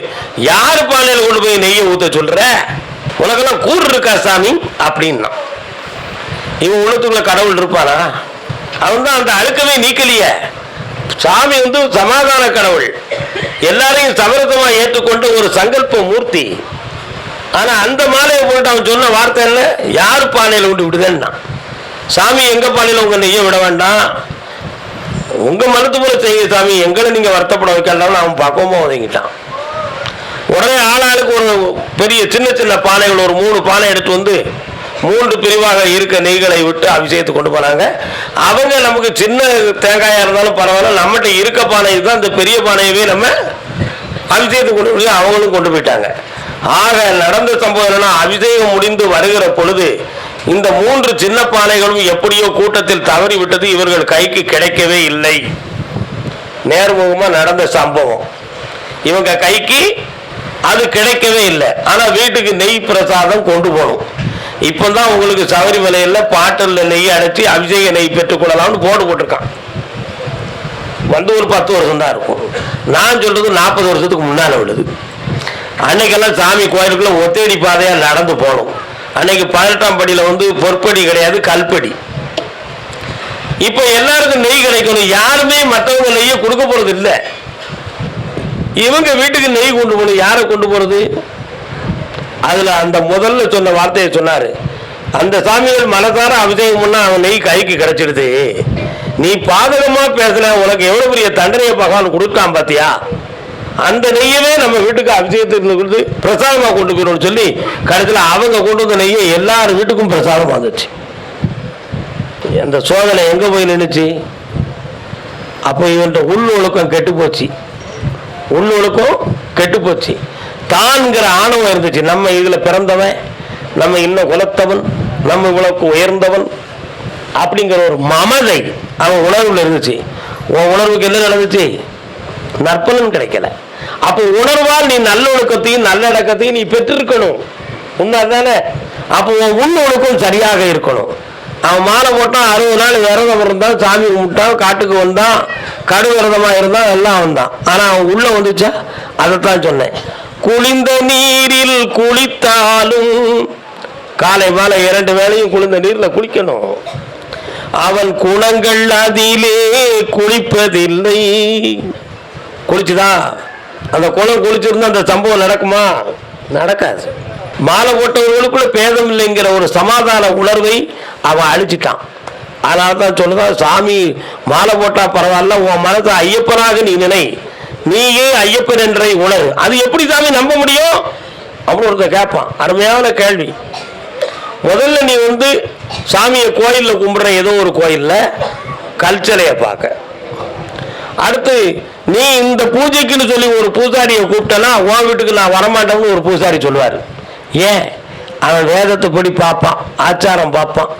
யாரு பானையில கொண்டு போய் நெய்யை ஊத்த சொல்ற, உனக்கெல்லாம் கூறு இருக்கா சாமி அப்படின்னா. இவன் உள்ளத்துக்குள்ள கடவுள் இருப்பானா? அவன் தான் அந்த அழுக்கமே நீக்கலைய. சாமி சமாதான கடவுள், எல்லாரையும் சமரசமா ஏற்றுக்கொண்டு ஒரு சங்கல்ப மூர்த்தி. ஆனா அந்த மாலையை போட்டு அவன் சொன்ன வார்த்தை என்ன, யாரு பானையில கொண்டு விடுதேன்னா. சாமி எங்க பானையில உங்க நெய்ய விட வேண்டாம், உங்க மனத்து போல செய்ய சாமி, எங்களை நீங்க வருத்தப்பட வைக்கலாம் அவன் பக்குவமா ஒதுங்கிட்டான். உடனே ஆளாளுக்கு ஒரு பெரிய சின்ன சின்ன பானைகள் ஒரு 3 பானை எடுத்து 3 பிரிவாக இருக்க நெய்களை விட்டு அபிஷேகத்தை கொண்டு போனாங்க. அவங்க நமக்கு சின்ன தேங்காயா இருந்தாலும் பரவாயில்ல, நம்மகிட்ட இருக்க பானை தான் இந்த பெரிய பானையவே நம்ம அபிஷேகத்தை கொண்டு போய் அவங்களும் கொண்டு போயிட்டாங்க. ஆக நடந்த சம்பவம் என்னன்னா, அபிஷேகம் முடிந்து வருகிற பொழுது இந்த 3 சின்ன பானைகளும் எப்படியோ கூட்டத்தில் தவறி விட்டது, இவர்கள் கைக்கு கிடைக்கவே இல்லை. நேர்முகமா நடந்த சம்பவம். இவங்க கைக்கு அது கிடைக்கவே இல்லை. ஆனா வீட்டுக்கு நெய் பிரசாதம் கொண்டு போகணும். இப்பதான் உங்களுக்கு சபரிமலையில் பாட்டல்ல நெய் அடைச்சி அபிஷேக நெய் பெற்றுக்கொள்ளலாம்னு போட்டிருக்கான். வந்து ஒரு 10 வருஷம் தான் இருக்கும். நான் சொல்றது 40 வருஷத்துக்கு முன்னால உள்ளது. அன்னைக்கெல்லாம் சாமி கோயிலுக்குள்ள ஒத்தேடி பாதையா நடந்து போகணும். அன்னைக்கு 18ஆம் படியில வந்து பொற்படி கிடையாது, கல்படி. இப்ப எல்லாருக்கும் நெய் கிடைக்கணும். யாருமே மற்றவங்க நெய்யை கொடுக்க போறது இல்லை. இவங்க வீட்டுக்கு நெய் கொண்டு போகணும். யாரை கொண்டு போறது? அதுல அந்த முதல்ல சொன்ன வார்த்தையை சொன்னாரு, அந்த சாமிகள் மனசார அபிஷேகம் பண்ணா அவன் நெய் கைக்கு கிடைச்சிடுது. நீ பாதகமா பேசல, உனக்கு எவ்வளவு பெரிய தண்டனையை பகவான் கொடுக்காம பாத்தியா? அந்த நெய்யவே நம்ம வீட்டுக்கு அபிஷேகத்துக்கு பிரசாதமா கொண்டு போயிடும் சொல்லி கடைசியில் அவங்க கொண்டு வந்த நெய்யை எல்லாரும் வீட்டுக்கும் பிரசாதம் வந்துச்சு. அந்த சோதனை எங்க போய் நின்றுச்சு? அப்போ இவன் உள்ளொழுக்கம் கெட்டு போச்சு. உள்ளொழுக்கம் கெட்டு போச்சு. தான்கிற ஆணவம் இருந்துச்சு. நம்ம இதுல பிறந்தவன், நம்ம இன்னும் குலத்தவன், நம்ம இவ்வளவுக்கு உயர்ந்தவன் அப்படிங்கிற ஒரு மமதை அவன் உணர்வுல இருந்துச்சு. உன் உணர்வுக்கு என்ன நடந்துச்சு? நற்பலன் கிடைக்கல. அப்போ உணர்வால் நீ நல்லொழுக்கத்தையும் நல்லடக்கத்தையும் நீ பெற்றிருக்கணும். உண்மைதானே? அப்போ உன் உள்ளொழுக்கம் சரியாக இருக்கணும். அவன் மாலை போட்டான், 60 நாள் விரதம் இருந்தான், சாமி கும்பிட்டான், காட்டுக்கு வந்தான், கடு விரதமா இருந்தான், எல்லாம் வந்தான். ஆனா அவன் உள்ள வந்துச்சா? அதைத்தான் சொன்னேன். குளிர்ந்த நீரில் குளித்தாலும் காலை மாலை 2 வேளையும் குளிர்ந்த நீர்ல குளிக்கணும். அவன் குணங்கள் அதிலே குளிப்பதில்லை. குளிச்சுதான் அந்த குளம் குளிச்சிருந்தா அந்த சம்பவம் நடக்குமா? நடக்காது. மாலை போட்டவர்களுக்குள்ள பேதம் இல்லைங்கிற ஒரு சமாதான உணர்வை அவன் அழிச்சிட்டான். அதனால தான் சொல்லுதான், சாமி மாலை போட்டா பரவாயில்ல, உன் மனதை ஐயப்பனாக நீ நினை, நீயே ஐயப்பன் என்ற உணர்வு. அது எப்படி சாமி நம்ப முடியும் அப்படின்னு ஒருத்தர் கேட்பான். அருமையான கேள்வி. முதல்ல நீ வந்து சாமியை கோயிலில் கும்பிடுற, ஏதோ ஒரு கோயிலில் கல்ச்சலையை பார்க்க. அடுத்து நீ இந்த பூஜைக்குன்னு சொல்லி ஒரு பூசாரியை கூப்பிட்டனா, உன் வீட்டுக்கு நான் வரமாட்டேன்னு ஒரு பூசாரி சொல்லுவார். ஏன்? அவன் வேதத்தை படி பார்ப்பான், ஆச்சாரம் பார்ப்பான்.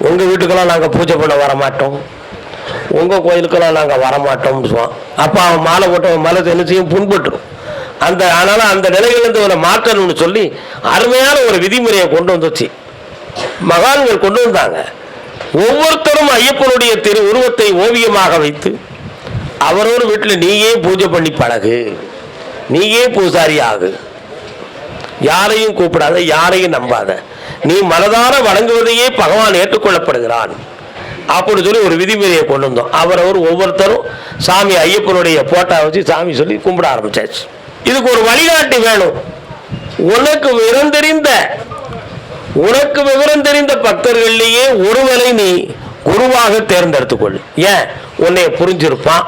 உங்கள் வீட்டுக்கெல்லாம் நாங்கள் பூஜை பண்ண வரமாட்டோம், உங்கள் கோயிலுக்கெல்லாம் நாங்கள் வரமாட்டோம்னு சொல்லுவான். அப்போ அவன் மாலை போட்டவன் மனசு என்ன செய்யும்? புண்பட்டுரும். அதனால அந்த நிலையிலிருந்து அவனை மாற்றணும்னு சொல்லி அருமையான ஒரு விதிமுறையை கொண்டு வந்துச்சு. மகான்கள் கொண்டு வந்தாங்க. ஒவ்வொருத்தரும் ஐயப்பனுடைய திரு உருவத்தை ஓவியமாக வைத்து அவரோட வீட்டில் நீயே பூஜை பண்ணி பழகு, நீயே பூசாரி ஆகு, யாரையும் கூப்பிடாத, யாரையும் நம்பாத, நீ மனதார வணங்குவதையே பகவான் ஏற்றுக்கொள்ளப்படுகிறான் அப்படின்னு சொல்லி ஒரு விதிமுறையை கொண்டு வந்தோம். அவரவர் ஒவ்வொருத்தரும் சாமி ஐயப்பனுடைய போட்டா வச்சு சாமி சொல்லி கும்பிட ஆரம்பிச்சாச்சு. இதுக்கு ஒரு வழிகாட்டி வேணும். உனக்கு விவரம் தெரிந்த பக்தர்கள்லேயே ஒருவரை நீ குருவாக தேர்ந்தெடுத்துக்கொள். ஏன்? உன்னைய புரிஞ்சிருப்பான்,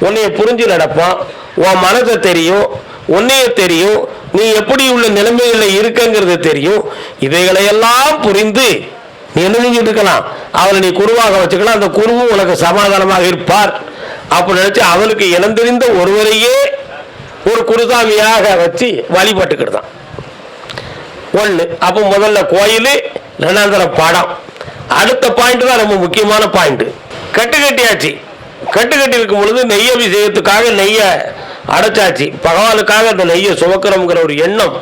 உன்னைய புரிஞ்சு நடப்பான், உன் மனதை தெரியும், உன்னைய தெரியும், நீ எப்படி உள்ள நிலைமைகளில் இருக்கங்கிறது தெரியும். இவைகளையெல்லாம் புரிந்து நீ என்ன செஞ்சுட்டு இருக்கலாம்? அவனை நீ குருவாக வச்சுக்கலாம். அந்த குருவும் உனக்கு சமாதானமாக இருப்பார் அப்படி நினைச்சு அவனுக்கு இனந்தெரிந்த ஒருவரையே ஒரு குருசாமியாக வச்சு வழிபட்டுக்கிட்டுதான் ஒன்று. அப்போ முதல்ல கோயில், 2ஆம் படம். அடுத்த பாயிண்ட் தான் ரொம்ப முக்கியமான பாயிண்ட். கட்டுக்கட்டியாச்சு. கட்டுக்கட்டி இருக்கும் பொழுது நெய் அபிஷேகத்துக்காக நெய்யை அடைச்சாச்சு. பகவானுக்காக அந்த நெய்யை சுமக்கிறோங்கிற ஒரு எண்ணம்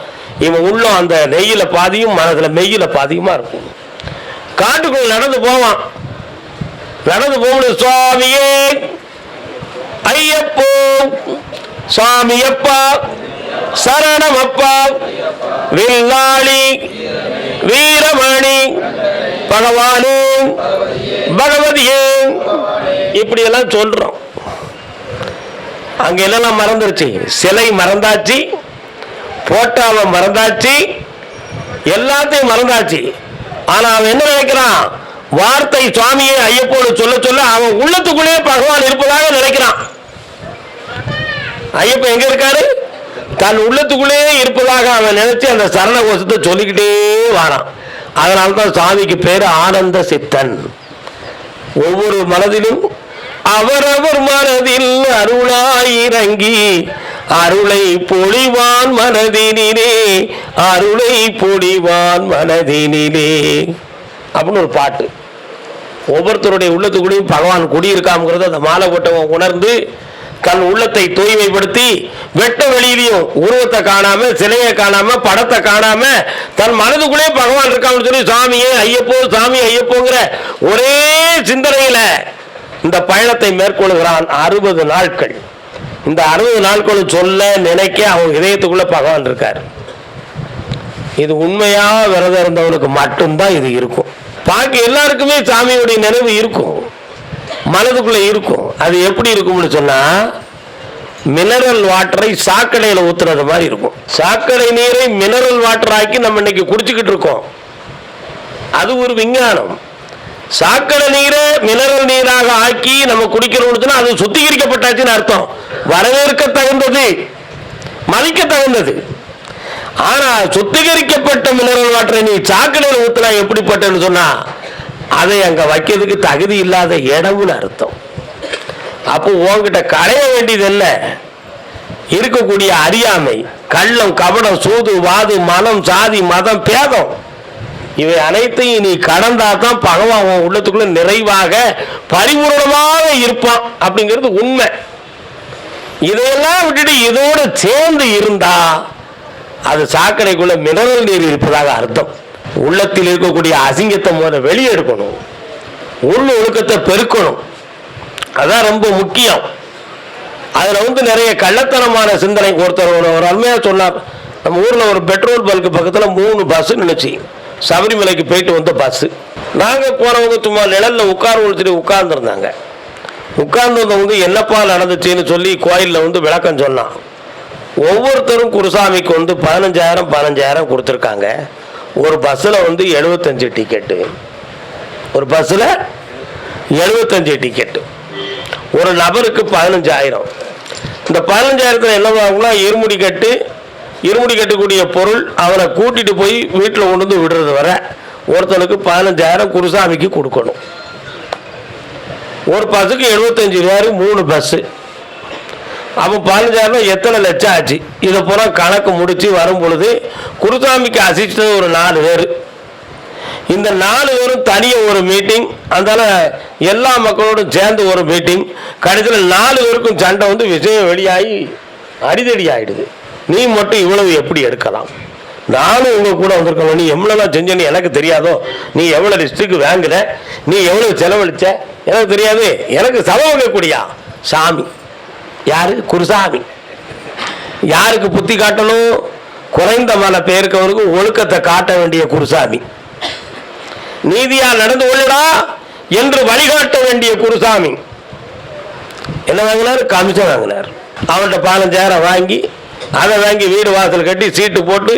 இவன் உள்ள அந்த நெய்யில பாதியும் மனதுல மெய்யில பாதியுமா இருக்கும். காட்டுக்குள்ள நடந்து போவான். நடந்து போகும்போது சுவாமியே ஐயப்போ, சுவாமியப்பா சரணமப்பா, வில்லாளி வீரமணி பகவானே பகவதியே, இப்படி எல்லாம் சொல்றோம். அங்க எல்லாம் மறந்துருச்சு. சிலை மறந்தாச்சு, போட்டாவை மறந்தாச்சு, எல்லாத்தையும் மறந்தாச்சு. ஆனா அவன் என்ன நினைக்கிறான்? வார்த்தை சுவாமியே ஐயப்போடு சொல்ல சொல்ல அவன் உள்ளத்துக்குள்ளே பகவான் இருப்பதாக நினைக்கிறான். ஐயப்பன் எங்க இருக்காரு? தன் உள்ளத்துக்குள்ளே இருப்பதாக அவன் நினைச்சு அந்த சரண கோஷத்தை சொல்லிக்கிட்டே வாரான். அதனால்தான் சாமிக்கு பேரு ஆனந்த சித்தன். ஒவ்வொரு மனதிலும் அவரவர் மனதில் அருளாயிரங்கி அருளை பொழிவான் மனதினிலே, அருளை பொழிவான் மனதினிலே அப்படின்னு ஒரு பாட்டு. ஒவ்வொருத்தருடைய உள்ளத்துக்குள்ளேயும் பகவான் குடியிருக்காம்ங்கிறத அந்த மாலை போட்டவன் உணர்ந்து தன் உள்ளத்தை தூய்மைப்படுத்தி வெட்ட வெளியிலையும் உருவத்தை காணாம, சிலையை காணாம, படத்தை காணாம தன் மனதுக்குள்ளே பகவான் இருக்கான்னு சொல்லி சாமியே ஐயப்போ சாமி ஐயப்போங்கிற ஒரே சிந்தனையில இந்த பயணத்தை மேற்கொள்கிறான் 60 நாட்கள். இந்த 60 நாட்கள் சொல்ல நினைக்க அவங்க இதயத்துக்குள்ள பகவான் இருக்காரு. இது உண்மையா விரதம் இருந்தவனுக்கு மட்டும்தான் இது இருக்கும். பாக்கி எல்லாருக்குமே சாமியுடைய நினைவு இருக்கும், மனதுக்குள்ள இருக்கும். அது எப்படி இருக்கும்னு சொன்னா, மினரல் வாட்டரை சாக்கடையில ஊத்துறது மாதிரி இருக்கும். சாக்கடை நீரை மினரல் வாட்டர் ஆக்கி நம்ம இன்னைக்கு குடிச்சுக்கிட்டு இருக்கோம். அது ஒரு விஞ்ஞானம். சாக்கடை நீரை மினரல் நீராக ஆக்கி நம்ம குடிக்கிறோம்னு சொன்னா அது சுத்திகரிக்கப்பட்டாச்சுன்னு அர்த்தம். வரவேற்க தகுந்தது, மதிக்க தகுந்தது. ஆனா சுத்திகரிக்கப்பட்ட மினரல் வாட்டரை நீ சாக்கடையில் ஊத்தினா எப்படிப்பட்டன்னு சொன்னா அதை அங்க வைக்கிறதுக்கு தகுதி இல்லாத இடம்னு அர்த்தம். அப்போ உங்ககிட்ட களைய வேண்டியது என்ன? இருக்கக்கூடிய அறியாமை, கள்ளம், கபடம், சூது, வாது, மனம், சாதி, மதம், பேதம், இவை அனைத்தையும் நீ கடந்தாதான் பகவான் உன் உள்ளத்துக்குள்ள நிறைவாக பரிபூர்ணமாக இருப்பான் அப்படிங்கிறது உண்மை. இதையெல்லாம் விட்டுட்டு இதோடு சேர்ந்து இருந்தா அது சாக்கடைக்குள்ள மினரல் நீர் இருப்பதாக அர்த்தம். உள்ளத்தில் இருக்கக்கூடிய அசிங்கத்தை முதல்ல வெளியே எடுக்கணும், உள்ள ஒழுக்கத்தை பெருக்கணும். அதான் ரொம்ப முக்கியம். அதுல நிறைய கள்ளத்தனமான சிந்தனை. ஒருத்தர் ஒரு அருமையா சொன்னார், நம்ம ஊர்ல ஒரு பெட்ரோல் பல்க் பக்கத்துல 3 பஸ் நினைச்சு சபரிமலைக்கு போயிட்டு வந்த பஸ். நாங்க போறவங்க சும்மா நிழல்ல உட்கார்ந்துருந்தாங்க. உட்கார்ந்து வந்தவங்க என்னப்பா நடந்துச்சுன்னு சொல்லி கோயில்ல விளக்கம் சொன்னான். ஒவ்வொருத்தரும் குருசாமிக்கு 15,000 கொடுத்துருக்காங்க. ஒரு பஸ்ஸில் 75 டிக்கெட்டு, ஒரு பஸ்ஸில் 75 டிக்கெட்டு, ஒரு நபருக்கு 15,000. இந்த 15,000 என்னவாகும்னா இருமுடி கட்டக்கூடிய பொருள் அவனை கூட்டிட்டு போய் வீட்டில் கொண்டு விடுறது வர ஒருத்தனுக்கு 15,000 குருசாமிக்கு கொடுக்கணும். ஒரு பஸ்ஸுக்கு 75,000, 3 பஸ்ஸு. அப்போ 15,000 எத்தனை லட்சம் ஆச்சு? இதை பூரா கணக்கு முடிச்சு வரும் பொழுது குருசாமிக்கு அசிஸ்டது ஒரு 4 பேர். இந்த 4 பேரும் தனியாக ஒரு மீட்டிங், அதனால எல்லா மக்களோடும் சேர்ந்து ஒரு மீட்டிங். கடைசியில் 4 பேருக்கும் சண்டை விஷயம் வெளியாகி அடிதடி ஆயிடுது. நீ மட்டும் இவ்வளவு எப்படி எடுக்கலாம்? நானும் உங்க கூட வந்திருக்கணும். நீ எவ்வளவு செஞ்சேன்னு எனக்கு தெரியாதோ? நீ எவ்வளவு லிஸ்ட்டுக்கு வாங்குற? நீ எவ்வளவு செலவழிச்ச எனக்கு தெரியாது. எனக்கு சமவகக்கூடியா சாமி யாரு? குருசாமி. யாருக்கு புத்தி காட்டணும்? குறைந்த மன பேருக்கவருக்கு ஒழுக்கத்தை காட்ட வேண்டிய குருசாமி. நீதியா நடந்து கொள்ளடா என்று வழிகாட்ட வேண்டிய குருசாமி. என்ன வாங்கினார்? கமிஷன் வாங்கினார். அவன்கிட்ட 15,000 வாங்கி அதை வாங்கி வீடு வாசல் கட்டி சீட்டு போட்டு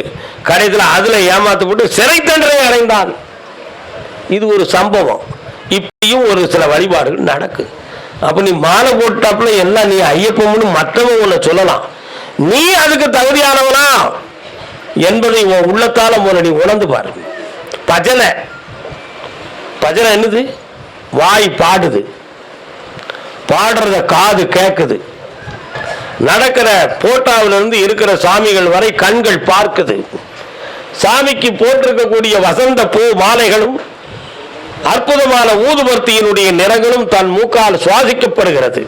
கடைசியில் அதுல ஏமாத்து போட்டு சிறை தண்டனை அடைந்தான். இது ஒரு சம்பவம். இப்படியும் ஒரு சில வழிபாடுகள் நடக்கு. அப்ப நீ மாலை போட்டாப்புல எல்லாம் நீ ஐயப்பன்னு மற்றவங்க உன்னை சொல்லலாம். நீ அதுக்கு தகுதியானவனா என்பதை உன் உள்ளத்தால நீ உணர்ந்து பாரு. பஜனை என்னது? வாய் பாடுது, பாடுறத காது கேட்குது. நடக்கிற போட்டாவிலிருந்து இருக்கிற சாமிகள் வரை கண்கள் பார்க்குது. சாமிக்கு போட்டிருக்கக்கூடிய வசந்த பூ மாலைகளும் அற்புதமான ஊதுபர்த்தியினுடைய நிறங்களும் தன் மூக்கால் சுவாசிக்கப்படுகிறது.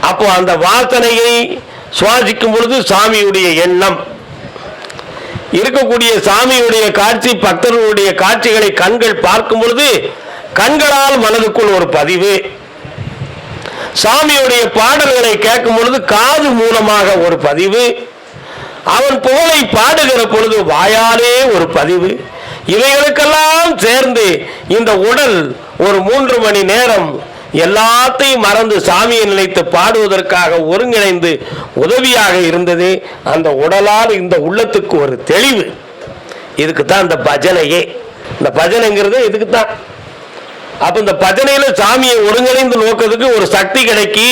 அப்போ அந்த வாசனையை சுவாசிக்கும் பொழுது சாமியுடைய எண்ணம் இருக்கக்கூடிய சாமியுடைய காட்சி, பக்தர்களுடைய காட்சிகளை கண்கள் பார்க்கும் பொழுது கண்களால் மனதுக்குள் ஒரு பதிவு. சாமியுடைய பாடல்களை கேட்கும் பொழுது காது மூலமாக ஒரு பதிவு. அவன் புகழை பாடுகிற பொழுது வாயாலே ஒரு பதிவு. இவைகளுக்கெல்லாம் சேர்ந்து இந்த உடல் ஒரு 3 மணி நேரம் எல்லாத்தையும் மறந்து சாமியை நினைத்து பாடுவதற்காக ஒருங்கிணைந்து உதவியாக இருந்தது. அந்த உடலால் இந்த உள்ளத்துக்கு ஒரு தெளிவு. இதுக்குத்தான் இந்த பஜனையே. இந்த பஜனைங்கிறது இதுக்குத்தான். அப்ப இந்த பஜனையில சாமியை ஒருங்கிணைந்து நோக்கிறதுக்கு ஒரு சக்தி கிடைக்கி,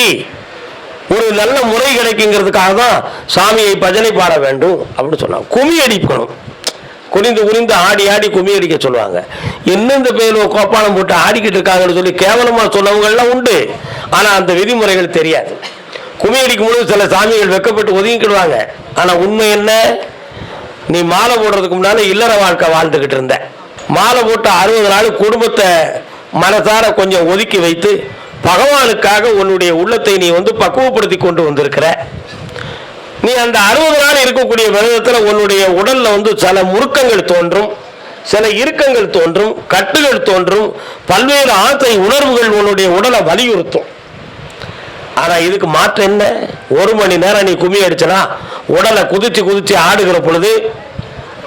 ஒரு நல்ல முறை கிடைக்குங்கிறதுக்காக தான் சாமியை பஜனை பாட வேண்டும் அப்படின்னு சொன்னாங்க. கும்மி அடிக்கணும். குனிந்து ஆடி ஆடி கும்மி அடிக்க சொல்லுவாங்க. இன்னும் இந்த பேர் கோப்பானம் போட்டு ஆடிக்கிட்டு இருக்காங்கன்னு சொல்லி கேவலமா சொன்னவங்க எல்லாம் உண்டு. ஆனா அந்த விதிமுறைகள் தெரியாது. கும்மி அடிக்கும் பொழுது சில சாமிகள் வெக்கப்பட்டு ஒதுங்கிக்கிடுவாங்க. ஆனா உண்மை என்ன? நீ மாலை போடுறதுக்கு முன்னால இல்லற வாழ்க்கை வாழ்ந்துகிட்டு இருந்த. மாலை போட்டு 60 நாள் குடும்பத்தை மனசார கொஞ்சம் ஒதுக்கி வைத்து பகவானுக்காக உன்னுடைய உள்ளத்தை நீ பக்குவப்படுத்தி கொண்டு வந்திருக்கிற. நீ அந்த 60 நாள் இருக்கக்கூடிய விரதத்தில் உன்னுடைய உடல்ல சில முறுக்கங்கள் தோன்றும், சில இறுக்கங்கள் தோன்றும், கட்டுகள் தோன்றும், பல்வேறு ஆசை உணர்வுகள் உன்னுடைய உடலை வலியுறுத்தும். ஆனா இதுக்கு மாற்றம் என்ன? 1 மணி நேரம் நீ கும்மி அடிச்சனா உடலை குதிச்சு குதிச்சு ஆடுகிற பொழுது,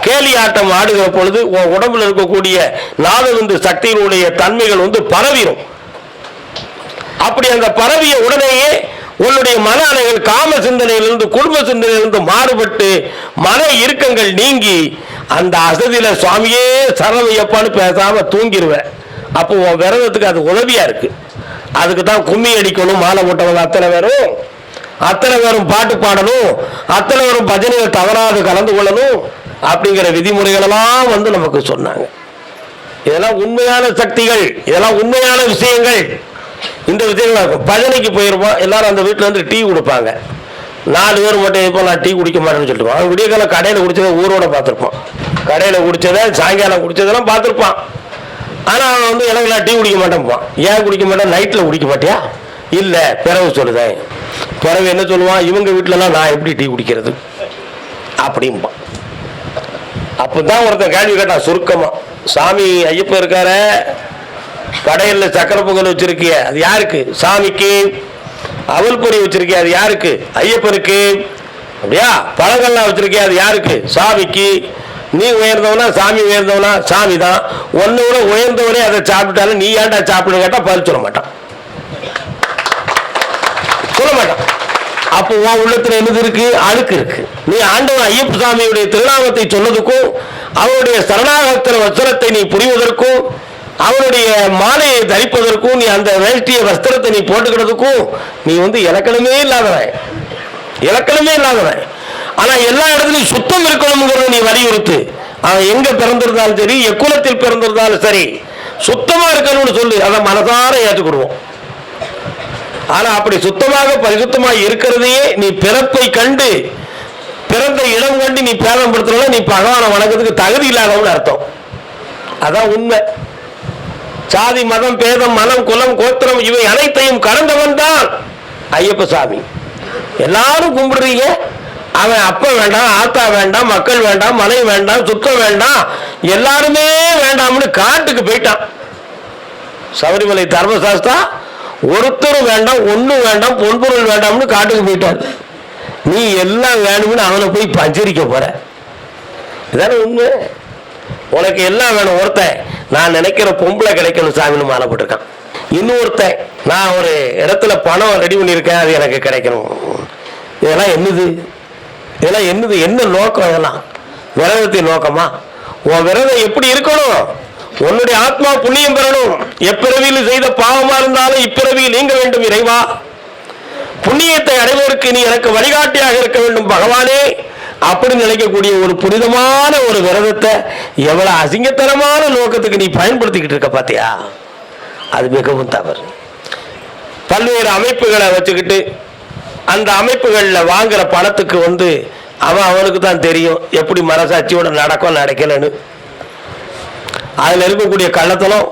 கேலி ஆட்டம் ஆடுகிற பொழுது உன் உடம்புல இருக்கக்கூடிய நாதவிந்து சக்தியினுடைய தன்மைகள் பரவிடும். அப்படி அந்த பரவிய உடனேயே உன்னுடைய மன அலைகள் காம சிந்தனையிலிருந்து குடும்ப சிந்தனையிலிருந்து மாறுபட்டு மன இறுக்கங்கள் நீங்கி அந்த அசதியில சுவாமியே சரவையப்பான்னு பேசாம தூங்கிடுவேன். அப்போ உன் விரதத்துக்கு அது உதவியா இருக்கு. அதுக்கு தான் கும்மி அடிக்கணும், மாலை போட்டவங்க அத்தனை பேரும் பாட்டு பாடணும், அத்தனை பேரும் பஜனைகள் தவறாது கலந்து கொள்ளணும் அப்படிங்கிற விதிமுறைகளெல்லாம் நமக்கு சொன்னாங்க. இதெல்லாம் உண்மையான சக்திகள், இதெல்லாம் உண்மையான விஷயங்கள். இந்த விஷயங்கள் பஜனைக்கு போயிருப்போம், எல்லாரும் அந்த வீட்டில் டீ கொடுப்பாங்க. 4 பேர் மட்டும் இப்போ நான் டீ குடிக்க மாட்டேன்னு சொல்லிட்டுவான். அவன் விடிய காலம் கடையில் குடிச்சதை ஊரோட பார்த்துருப்பான், கடையில் குடிச்சதை சாயங்காலம் குடிச்சதெல்லாம் பார்த்துருப்பான். ஆனால் அவன் எனக்கு நான் டீ குடிக்க மாட்டேன்ப்பான். ஏன் குடிக்க மாட்டேன்? நைட்டில் குடிக்க மாட்டியா? இல்லை, பிறகு சொல்லுதேன். பிறகு என்ன சொல்லுவான்? இவங்க வீட்டிலலாம் நான் எப்படி டீ குடிக்கிறது அப்படிம்பான். அப்போதான் ஒருத்தன் கேள்வி கேட்டான் சுருக்கமா, சாமி ஐயப்பன் இருக்கார, கடையில் சக்கரை பொங்கல் வச்சிருக்கிய அது யாருக்கு? சாமிக்கு. அவல் பொரி வச்சிருக்கிய அது யாருக்கு? ஐயப்பனுக்கு. அப்படியா? பழங்கள்லாம் வச்சிருக்கிய அது யாருக்கு? சாமிக்கு. நீ உயர்ந்தவனா சாமி உயர்ந்தவனா? சாமி தான். ஒன்னு கூட உயர்ந்தவனே அதை சாப்பிட்டாலும் நீ ஏன்டா சாப்பிடு கேட்டா பதில் சொல்ல மாட்டான். அப்போ உன் உள்ளத்துல என்னது இருக்கு? அழுக்கு இருக்கு. நீ ஆண்டவன் ஐயப்ப சாமியுடைய திருநாமத்தை சொன்னதுக்கும், அவருடைய சரணாகத்திர வஸ்திரத்தை நீ புரிவதற்கும், அவனுடைய மாலையை தரிப்பதற்கும், நீ அந்த வேஷ்டிய வஸ்திரத்தை நீ போட்டுக்கிறதுக்கும் நீ இலக்கணமே இல்லாதவன். ஆனா எல்லா இடத்துலையும் சுத்தம் இருக்கணும்ங்கிறத நீ வலியுறுத்து. அவன் எங்க பிறந்திருந்தாலும் சரி, எக்குலத்தில் பிறந்திருந்தாலும் சரி, சுத்தமா இருக்கணும்னு சொல்லு, அதை மனசார ஏற்றுக்கிடுவோம். ஆனா அப்படி சுத்தமாக பரிசுத்தமாக இருக்கிறதையே நீ பிறப்பை கண்டு, பிறந்த இடம் கண்டு நீ பேதப்படுத்துறதுல நீ பகவானை வணக்கத்துக்கு தகுதி இல்லாதவன்னு அர்த்தம். அதான் உண்மை. சாதி மதம் பேதம் மனம் குலம் கோத்திரம் இவை அனைத்தையும் கடந்தவன் தான் ஐயப்ப சாமி. எல்லாரும் கும்பிடுறீங்க, அவன் அப்ப வேண்டாம், ஆத்தா வேண்டாம், மக்கள் வேண்டாம், மனை வேண்டாம், சுத்தம் வேண்டாம், எல்லாருமே வேண்டாம்னு காட்டுக்கு போயிட்டான். சபரிமலை தர்மசாஸ்திரா ஒருத்தரும் வேண்டாம், ஒன்னும் வேண்டாம், பொன்பொருள் வேண்டாம்னு காட்டுக்கு போயிட்டான். நீ எல்லாம் வேணும்னு அவனை போய் பஞ்சரிக்க போற. இதான உண்மை. உனக்கு எல்லாம் வேணும். ஒருத்தன் நான் நினைக்கிற பொம்பளை கிடைக்கணும் சாமின்னு மாலை போட்டிருக்கான். இன்னொருத்தன் நான் ஒரு இடத்துல பணம் ரெடி பண்ணியிருக்கேன், அது எனக்கு கிடைக்கணும். இதெல்லாம் என்னது? இதெல்லாம் என்னது? என்ன நோக்கம்? இதெல்லாம் விரதத்தின் நோக்கமா? உன் விரதம் எப்படி இருக்கணும்? உன்னுடைய ஆத்மா புண்ணியம் பெறணும். எப்பிறவியில் செய்த பாவமா இருந்தாலும் இப்பிறவியில் நீங்க வேண்டும் இறைவா. புண்ணியத்தை அடைவதற்கு நீ எனக்கு வழிகாட்டியாக இருக்க வேண்டும் பகவானே அப்படி நினைக்கக்கூடிய ஒரு புனிதமான ஒரு விரதத்தை எவ்வளவு அசிங்கத்தனமான நோக்கத்துக்கு நீ பயன்படுத்திக்கிட்டு இருக்க பாத்தியா? அது மிகவும் தவறு. பல்வேறு அமைப்புகளை வச்சுக்கிட்டு அந்த அமைப்புகளில் வாங்குற பணத்துக்கு அவனுக்கு தான் தெரியும் எப்படி மனசாட்சியோட நடக்கும் நடக்கலன்னு. அதில் இருக்கக்கூடிய கள்ளத்தனம்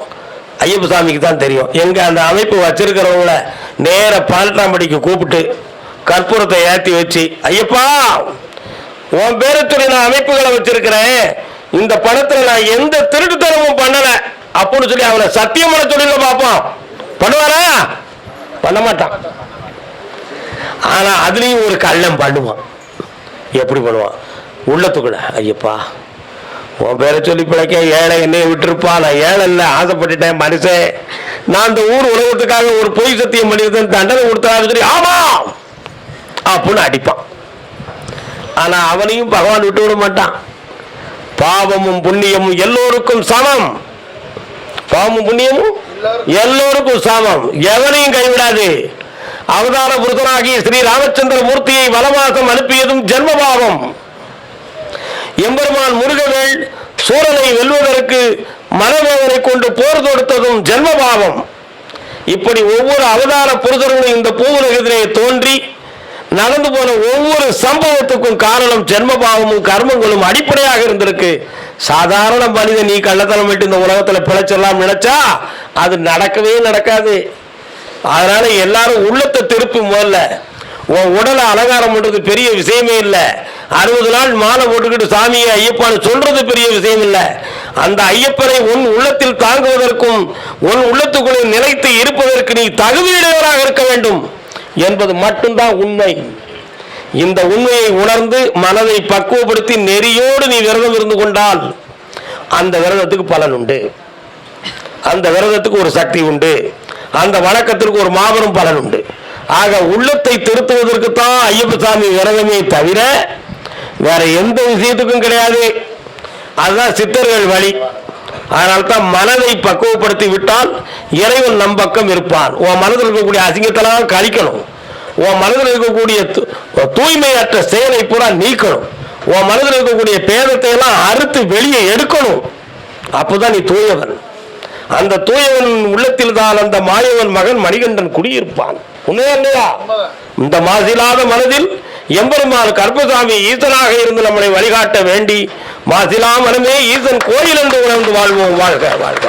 ஐயப்ப சாமிக்கு தான் தெரியும். எங்க அந்த அமைப்பு வச்சிருக்கிறவங்கள நேர 12ஆம் படிக்கு கூப்பிட்டு கற்பூரத்தை ஏற்றி வச்சு, ஐயப்பா உன் பேரை சொல்லி நான் அமைப்புகளை வச்சிருக்கிறேன், இந்த பணத்துல நான் எந்த திருட்டுத்தனமும் பண்ணல அப்படின்னு சொல்லி அவனை சத்தியம் பண்ண சொல்லி பார்ப்போம். பண்ணுவாரா? பண்ண மாட்டான். ஆனா அதுலயும் ஒரு கள்ளம் பண்ணுவான். எப்படி பண்ணுவான்? உள்ளத்துக்குள்ள, ஐயப்பா உன் பேரை சொல்லி பிழைக்க ஏழை என்னைய விட்டுருப்பா, நான் ஏழை இல்லை, ஆசைப்பட்டுட்டேன் மனுஷன், நான் இந்த ஊர் உலகத்துக்காக ஒரு பொய் சத்தியம் பண்ணியிருந்தேன், தண்டனை கொடுத்தான்னு சொல்லி ஆமா அப்படின்னு அடிப்பான். ஆனா அவனையும் பகவான் விட்டு விட மாட்டான். பாவமும் புண்ணியமும் எல்லோருக்கும் சமம். பாவமும் புண்ணியமும் எல்லோருக்கும் சமம். எவனையும் கைவிடாது. அவதார புருஷனாகிய ஸ்ரீ ராமச்சந்திர மூர்த்தியை வனவாசம் அனுப்பியதும் ஜென்மபாவம். எம்பெருமான் முருகவேள் சூரனை வெல்வதற்கு மனவேதனை கொண்டு போர் தொடுத்ததும் ஜென்மபாவம். இப்படி ஒவ்வொரு அவதார புருஷர்களும் இந்த பூவுலகத்திலே தோன்றி நடந்து போன ஒவ்வொரு சம்பவத்துக்கும் காரணம் ஜென்மபாவமும் கர்மங்களும் அடிப்படையாக இருந்திருக்கு. சாதாரண மனிதன் நீ கள்ளத்தனம் விட்டு இந்த உலகத்துல பிழைச்செல்லாம் நினைச்சா அது நடக்கவே நடக்காது. அதனால எல்லாரும் உள்ளத்தை திருப்பி முதல்ல. உன் உடலை அலங்காரம் பண்றது பெரிய விஷயமே இல்லை. 60 நாள் மாலை போட்டுக்கிட்டு சாமியை ஐயப்பான்னு சொல்றது பெரிய விஷயம் இல்லை. அந்த ஐயப்பனை உன் உள்ளத்தில் தாங்குவதற்கும் உன் உள்ளத்துக்குள்ளே நிலைத்து இருப்பதற்கு நீ தகுதியுடையவராக இருக்க வேண்டும் என்பது மட்டும்தான் உண்மை. இந்த உண்மையை உணர்ந்து மனதை பக்குவப்படுத்தி நெறியோடு நீ விரதம் இருந்து கொண்டால் அந்த விரதத்துக்கு பலன் உண்டு, அந்த விரதத்துக்கு ஒரு சக்தி உண்டு, அந்த வணக்கத்திற்கு ஒரு மாபெரும் பலன் உண்டு. ஆக உள்ளத்தை திருத்துவதற்கு தான் ஐயப்ப சாமி விரதமே தவிர வேற எந்த விஷயத்துக்கும் கிடையாது. அதுதான் சித்தர்கள் வழி. அதனால்தான் மனதை பக்குவப்படுத்தி விட்டால் இறைவன் நம் பக்கம் இருப்பான். உன் மனதில் இருக்கக்கூடிய அசிங்கத்தெல்லாம் கழிக்கணும். உன் மனதில் இருக்கக்கூடிய தூய்மையற்ற செயலை பூரா நீக்கணும். உன் மனதில் இருக்கக்கூடிய பேதத்தை எல்லாம் அறுத்து வெளியே எடுக்கணும். அப்போதான் நீ தூயவன். அந்த தூயவன் உள்ளத்தில் தான் அந்த மாயவன் மகன் மணிகண்டன் குடியிருப்பான். உண்மையா இல்லையா? இந்த மாசிலாத மனதில் எம்பெருமான் கருப்பசாமி ஈசனாக இருந்து நம்மளை வழிகாட்ட வேண்டி மாசிலா மனமே ஈசன் கோயில் என்று உணர்ந்து வாழ்வோம். வாழ்க வாழ்க.